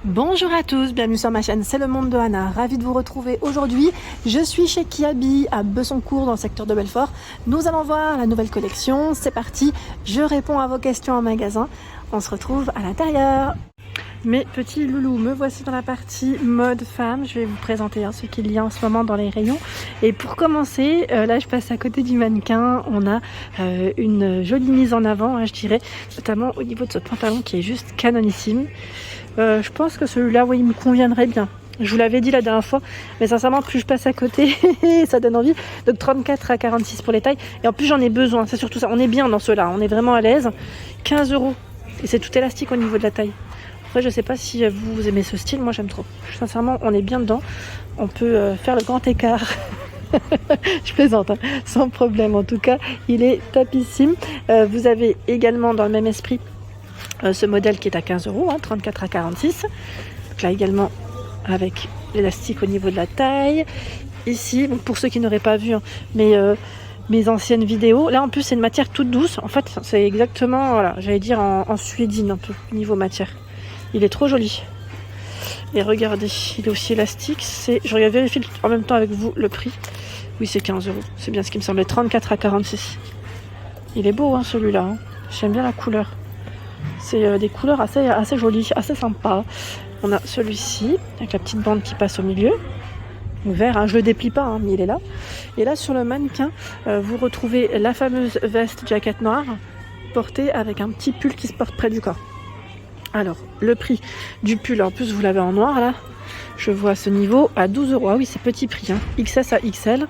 Bonjour à tous, bienvenue sur ma chaîne C'est le monde de Anna, ravie de vous retrouver aujourd'hui. Je suis chez Kiabi à Bessancourt dans le secteur de Belfort. Nous allons voir la nouvelle collection, c'est parti, je réponds à vos questions en magasin. On se retrouve à l'intérieur. Mes petits loulous, me voici dans la partie mode femme. Je vais vous présenter ce qu'il y a en ce moment dans les rayons. Et pour commencer, là je passe à côté du mannequin. On a une jolie mise en avant, je dirais, notamment au niveau de ce pantalon qui est juste canonissime. Je pense que celui-là, oui, il me conviendrait bien. Je vous l'avais dit la dernière fois, mais sincèrement, plus je passe à côté, ça donne envie. Donc 34 à 46 pour les tailles. Et en plus, j'en ai besoin, c'est surtout ça. On est bien dans ceux-là, on est vraiment à l'aise. 15 €. Et c'est tout élastique au niveau de la taille. Après, je sais pas si vous aimez ce style, moi j'aime trop. Sincèrement, on est bien dedans. On peut faire le grand écart. Je plaisante, hein, sans problème. En tout cas, il est topissime. Vous avez également dans le même esprit ce modèle qui est à 15 €, 34 à 46. Donc là également avec l'élastique au niveau de la taille. Ici, donc pour ceux qui n'auraient pas vu mes anciennes vidéos, là en plus c'est une matière toute douce. En fait c'est exactement, voilà, j'allais dire en suédine un peu niveau matière. Il est trop joli. Et regardez, il est aussi élastique. Je regarde vérifie en même temps avec vous le prix. Oui, c'est 15 €. C'est bien ce qui me semblait. 34 à 46. Il est beau celui-là. J'aime bien la couleur. C'est des couleurs assez jolies, assez sympas. On a celui-ci, avec la petite bande qui passe au milieu. Vert, je le déplie pas, mais il est là. Et là, sur le mannequin, vous retrouvez la fameuse veste jaquette noire, portée avec un petit pull qui se porte près du corps. Alors, le prix du pull, en plus, vous l'avez en noir, là. Je vois ce niveau à 12 €. Ah oui, c'est petit prix, XS à XL.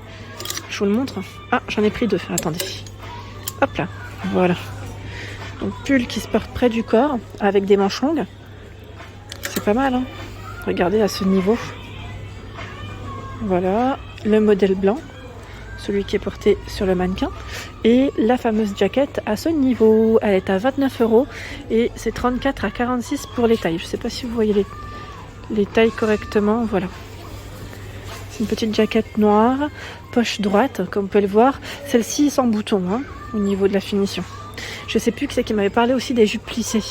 Je vous le montre. Ah, j'en ai pris deux, attendez. Hop là, voilà. Donc pull qui se porte près du corps avec des manches longues. C'est pas mal, Regardez à ce niveau. Voilà, le modèle blanc, celui qui est porté sur le mannequin. Et la fameuse jaquette à ce niveau. Elle est à 29 € et c'est 34 à 46 pour les tailles. Je sais pas si vous voyez les tailles correctement. Voilà. C'est une petite jaquette noire, poche droite, comme vous pouvez le voir. Celle-ci sans bouton, au niveau de la finition. Je sais plus qui c'est qui m'avait parlé aussi des jupes plissées.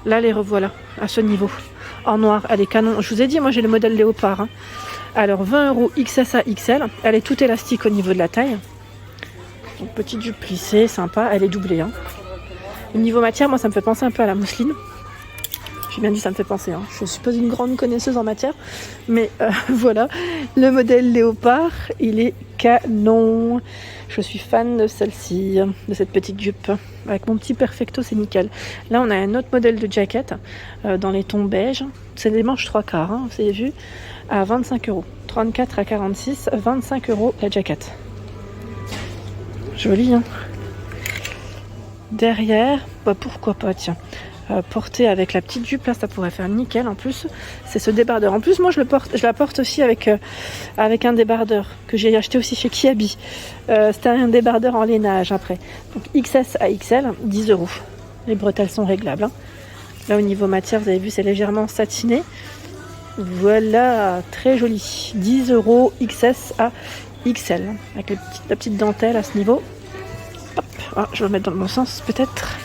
Là, les revoilà, à ce niveau. En noir, elle est canon. Je vous ai dit, moi j'ai le modèle léopard. Alors, 20 € XS à XL. Elle est toute élastique au niveau de la taille. Donc, petite jupe plissée, sympa. Elle est doublée. Au niveau matière, moi ça me fait penser un peu à la mousseline. J'ai bien dit ça me fait penser. Je ne suis pas une grande connaisseuse en matière. Mais voilà, le modèle léopard, il est canon. Je suis fan de celle-ci, de cette petite jupe. Avec mon petit perfecto, c'est nickel. Là, on a un autre modèle de jaquette dans les tons beige. C'est des manches 3/4, vous avez vu, à 25 €. 34 à 46, 25 € la jaquette. Joli, Derrière, pourquoi pas, tiens. Porté avec la petite jupe, là, ça pourrait faire nickel. En plus, c'est ce débardeur. En plus, moi, je la porte aussi avec un débardeur que j'ai acheté aussi chez Kiabi. C'était un débardeur en lainage après. Donc, XS à XL, 10 €. Les bretelles sont réglables. Là, au niveau matière, vous avez vu, c'est légèrement satiné. Voilà, très joli. 10 € XS à XL. Avec la petite dentelle à ce niveau. Hop, je vais le mettre dans le bon sens, peut-être.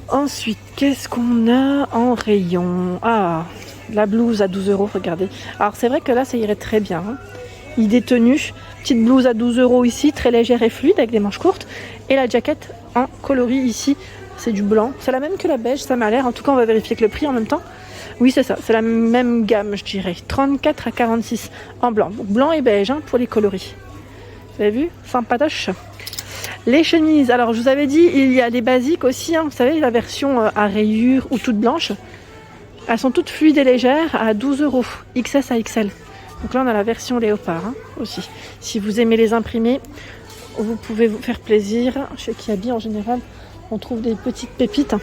Ensuite, qu'est-ce qu'on a en rayon? Ah, la blouse à 12 €, regardez. Alors, c'est vrai que là, ça irait très bien. Idée tenue. Petite blouse à 12 € ici, très légère et fluide, avec des manches courtes. Et la jaquette en coloris ici, c'est du blanc. C'est la même que la beige, ça m'a l'air. En tout cas, on va vérifier que le prix en même temps. Oui, c'est ça, c'est la même gamme, je dirais. 34 à 46 en blanc. Donc, blanc et beige pour les coloris. Vous avez vu? Sympatoche. Les chemises, alors je vous avais dit, il y a les basiques aussi, vous savez, la version à rayures ou toute blanche. Elles sont toutes fluides et légères à 12 €, XS à XL. Donc là, on a la version léopard aussi. Si vous aimez les imprimer, vous pouvez vous faire plaisir. Chez Kiabi, en général, on trouve des petites pépites.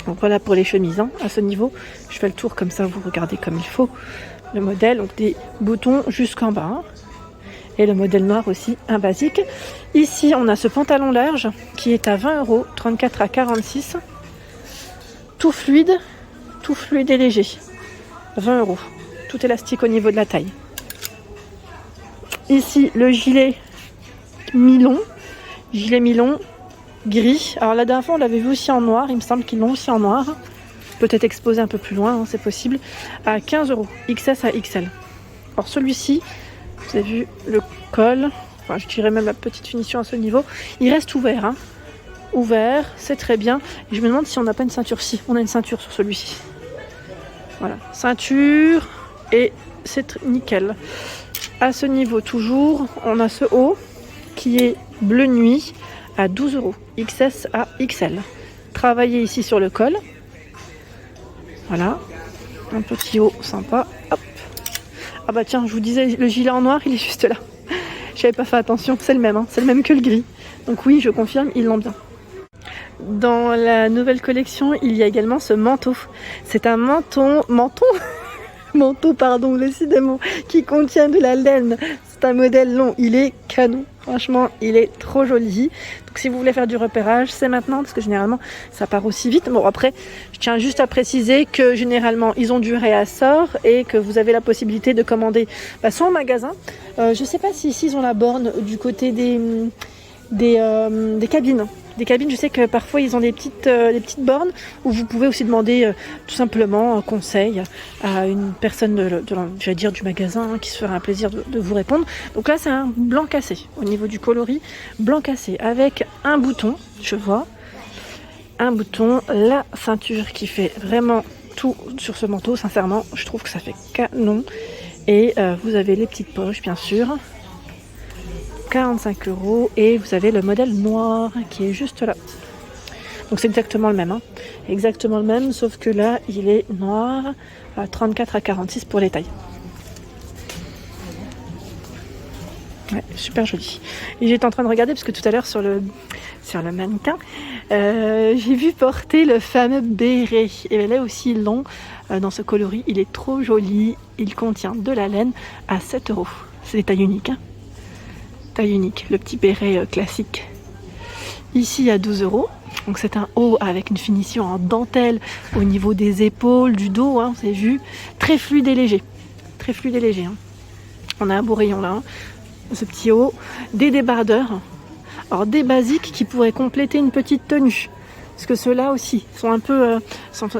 Donc voilà pour les chemises, à ce niveau. Je fais le tour comme ça, vous regardez comme il faut. Le modèle, donc des boutons jusqu'en bas. Et le modèle noir aussi, un basique. Ici, on a ce pantalon large qui est à 20 €, 34 à 46. Tout fluide et léger. 20 €. Tout élastique au niveau de la taille. Ici, le gilet mi-long. Gilet mi-long, gris. Alors la dernière fois, on l'avait vu aussi en noir. Il me semble qu'ils l'ont aussi en noir. peut-être exposé un peu plus loin, hein, c'est possible, à 15 €, XS à XL. Alors celui-ci, vous avez vu le col, enfin je dirais même la petite finition à ce niveau, il reste ouvert, hein. Ouvert, c'est très bien. Et je me demande si on n'a pas une ceinture. Si, on a une ceinture sur celui-ci. Voilà, ceinture et c'est nickel. À ce niveau toujours, on a ce haut qui est bleu nuit à 12 €, XS à XL. Travaillé ici sur le col. Voilà, un petit haut sympa. Hop. Ah bah tiens, je vous disais, le gilet en noir, il est juste là. J'avais pas fait attention, c'est le même, hein. C'est le même que le gris. Donc oui, je confirme, ils l'ont bien. Dans la nouvelle collection, il y a également ce manteau. C'est un manteau, pardon, décidément, qui contient de la laine. C'est un modèle long, il est canon. Franchement, il est trop joli. Donc si vous voulez faire du repérage, c'est maintenant, parce que généralement, ça part aussi vite. Bon, après, je tiens juste à préciser que généralement, ils ont du réassort et que vous avez la possibilité de commander soit en magasin. Je sais pas si ici, ils ont la borne du côté des cabines. Des cabines, je sais que parfois ils ont des petites bornes où vous pouvez aussi demander tout simplement un conseil à une personne j'allais dire du magasin, hein, qui se fera un plaisir de vous répondre. Donc là c'est un blanc cassé au niveau du coloris, blanc cassé avec un bouton, je vois, un bouton, la ceinture qui fait vraiment tout sur ce manteau. Sincèrement, je trouve que ça fait canon. Et vous avez les petites poches bien sûr. 45 € et vous avez le modèle noir qui est juste là. Donc c'est exactement le même, hein. Exactement le même, sauf que là il est noir à 34 à 46 pour les tailles. Ouais, super joli. Et j'étais en train de regarder parce que tout à l'heure sur le mannequin, j'ai vu porter le fameux béret. Et bien là aussi long dans ce coloris, il est trop joli. Il contient de la laine à 7 €. C'est des tailles uniques, hein. Taille unique, le petit béret classique. Ici à 12 €. Donc c'est un haut avec une finition en dentelle au niveau des épaules, du dos, hein, vous avez vu. Très fluide et léger. Très fluide et léger. Hein. On a un beau rayon là, hein. Ce petit haut. Des débardeurs. Alors des basiques qui pourraient compléter une petite tenue. Parce que ceux-là aussi sont un peu...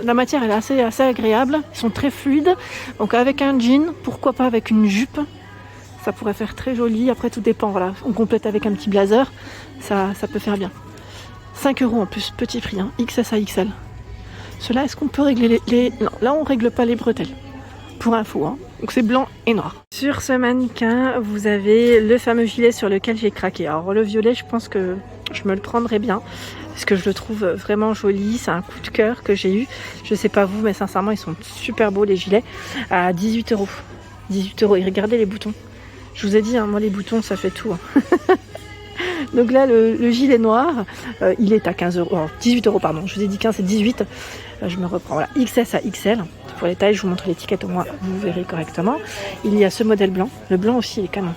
la matière elle est assez agréable. Ils sont très fluides. Donc avec un jean, pourquoi pas avec une jupe. Ça pourrait faire très joli. Après, tout dépend. Voilà, on complète avec un petit blazer. Ça peut faire bien. 5 € en plus, petit prix. Hein. XS à XL. Cela, est-ce qu'on peut régler les... Non, là, on règle pas les bretelles. Pour info. Hein. Donc, c'est blanc et noir. Sur ce mannequin, vous avez le fameux gilet sur lequel j'ai craqué. Alors, le violet, je pense que je me le prendrais bien. Parce que je le trouve vraiment joli. C'est un coup de cœur que j'ai eu. Je sais pas vous, mais sincèrement, ils sont super beaux, les gilets. À 18 €. 18 €. Et regardez les boutons. Je vous ai dit, hein, moi les boutons ça fait tout. Hein. Donc là le gilet noir, il est à 15 €, oh, 18 € pardon, je vous ai dit 15 c'est 18, je me reprends, voilà, XS à XL, pour les tailles je vous montre l'étiquette au moins, vous verrez correctement. Il y a ce modèle blanc, le blanc aussi il est canon.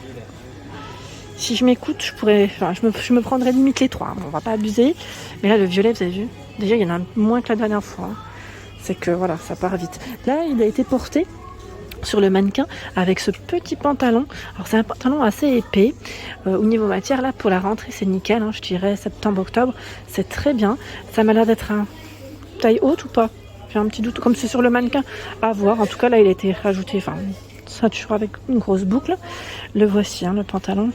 Si je m'écoute, je me prendrais limite les trois, hein. On va pas abuser, mais là le violet vous avez vu, déjà il y en a moins que la dernière fois, hein. C'est que voilà, ça part vite. Là il a été porté sur le mannequin avec ce petit pantalon. Alors c'est un pantalon assez épais. Au niveau matière là pour la rentrée c'est nickel, hein, je dirais septembre-octobre, c'est très bien. Ça m'a l'air d'être un taille haute ou pas? J'ai un petit doute, comme c'est sur le mannequin, à voir. En tout cas là il a été rajouté, enfin ceinture avec une grosse boucle. Le voici, hein, le pantalon.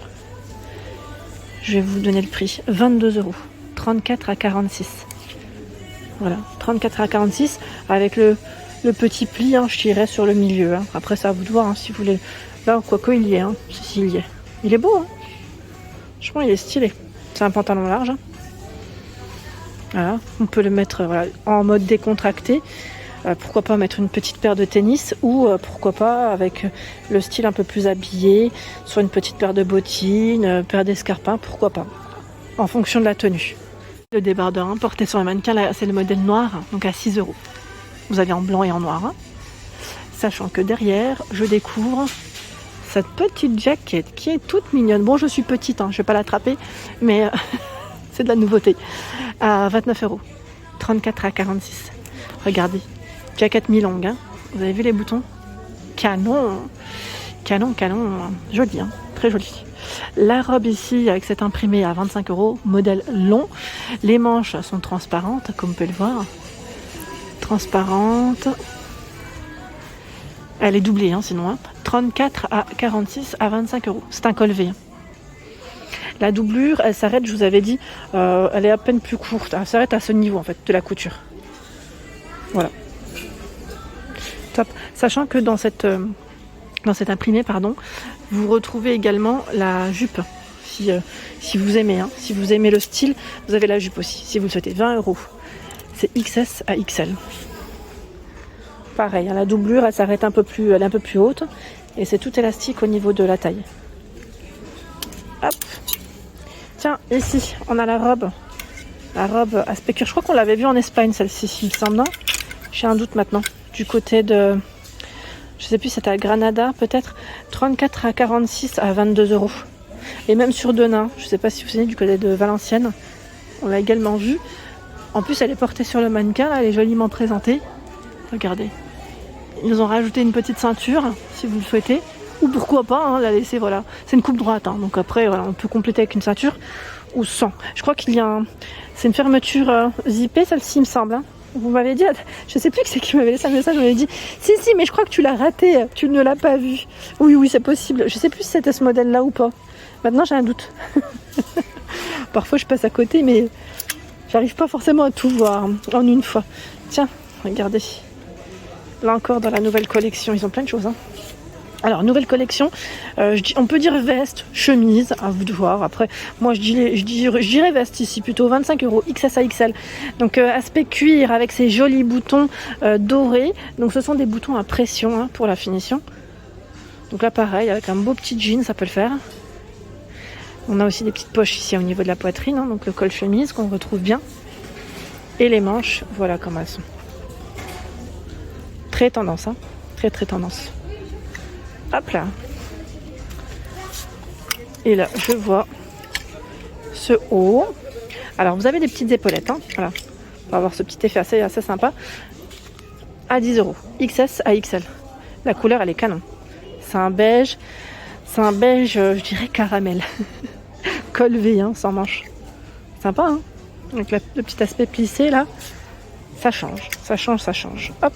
Je vais vous donner le prix, 22 €, 34 à 46. Voilà, 34 à 46 avec le petit pli, hein, je dirais sur le milieu. Hein. Après, c'est à vous de voir, hein, si vous voulez. Là, quoique il y est, hein. Si, il y est. Il est beau, hein. Franchement, il est stylé. C'est un pantalon large. Hein. Voilà, on peut le mettre voilà, en mode décontracté. Pourquoi pas mettre une petite paire de tennis ou pourquoi pas avec le style un peu plus habillé, soit une petite paire de bottines, paire d'escarpins, pourquoi pas. En fonction de la tenue. Le débardeur hein, porté sur le mannequin, là, c'est le modèle noir, hein, donc à 6 €. Vous avez en blanc et en noir. Hein. Sachant que derrière, je découvre cette petite jaquette qui est toute mignonne. Bon, je suis petite, hein, je ne vais pas l'attraper, mais c'est de la nouveauté. À 29 €. 34 à 46. Regardez. Jaquette mi-longue. Hein. Vous avez vu les boutons? Canon. Canon, canon. Joli, hein. Très joli. La robe ici, avec cette imprimée à 25 €, modèle long. Les manches sont transparentes, comme on peut le voir. transparente. Elle est doublée, hein, sinon. Hein. 34 à 46 à 25 euros. C'est un col V. Hein. La doublure, elle s'arrête, je vous avais dit, elle est à peine plus courte. Elle s'arrête à ce niveau, en fait, de la couture. Voilà. Top. Sachant que dans cet imprimé, pardon, vous retrouvez également la jupe. Si vous aimez, hein. Si vous aimez le style, vous avez la jupe aussi. Si vous le souhaitez, 20 euros. C'est XS à XL. Pareil, hein, la doublure, elle s'arrête elle est un peu plus haute. Et c'est tout élastique au niveau de la taille. Hop. Tiens, ici, on a la robe. La robe aspect cuir. Je crois qu'on l'avait vue en Espagne, celle-ci, il me semble, non ? J'ai un doute maintenant. Du côté de... Je sais plus, c'était à Granada, peut-être. 34 à 46 à 22 euros. Et même sur Denain. Je sais pas si vous savez, du côté de Valenciennes. On l'a également vue. En plus, elle est portée sur le mannequin. Là, elle est joliment présentée. Regardez. Ils ont rajouté une petite ceinture, si vous le souhaitez. Ou pourquoi pas, hein, la laisser, voilà. C'est une coupe droite, hein, donc après, voilà, on peut compléter avec une ceinture ou sans. Je crois qu'il y a c'est une fermeture zippée, celle-ci, il me semble. Hein. Vous m'avez dit, je sais plus qui c'est qui m'avait laissé un message, on m'avait dit, si, mais je crois que tu l'as raté, tu ne l'as pas vu. Oui, c'est possible. Je sais plus si c'était ce modèle-là ou pas. Maintenant, j'ai un doute. Parfois, je passe à côté, mais j'arrive pas forcément à tout voir en une fois. Tiens, regardez. Là encore, dans la nouvelle collection, ils ont plein de choses, hein. Alors, nouvelle collection, on peut dire veste, chemise, à vous de voir. Après, moi, je dirais veste ici plutôt, 25 euros, XS à XL. Donc, aspect cuir avec ces jolis boutons dorés. Donc, ce sont des boutons à pression, hein, pour la finition. Donc là, pareil, avec un beau petit jean, ça peut le faire. On a aussi des petites poches ici au niveau de la poitrine, hein, donc le col chemise qu'on retrouve bien. Et les manches, voilà comment elles sont. Très tendance, hein, très tendance. Hop là. Et là, je vois ce haut. Alors, vous avez des petites épaulettes. Hein. Voilà. On va avoir ce petit effet assez sympa. À 10 euros. XS à XL. La couleur, elle est canon. C'est un beige. Je dirais caramel. Col V, hein, sans manche. Sympa, hein. Avec le petit aspect plissé, là. Ça change. Hop.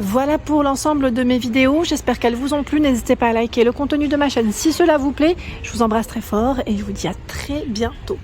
Voilà pour l'ensemble de mes vidéos, j'espère qu'elles vous ont plu, n'hésitez pas à liker le contenu de ma chaîne si cela vous plaît, je vous embrasse très fort et je vous dis à très bientôt.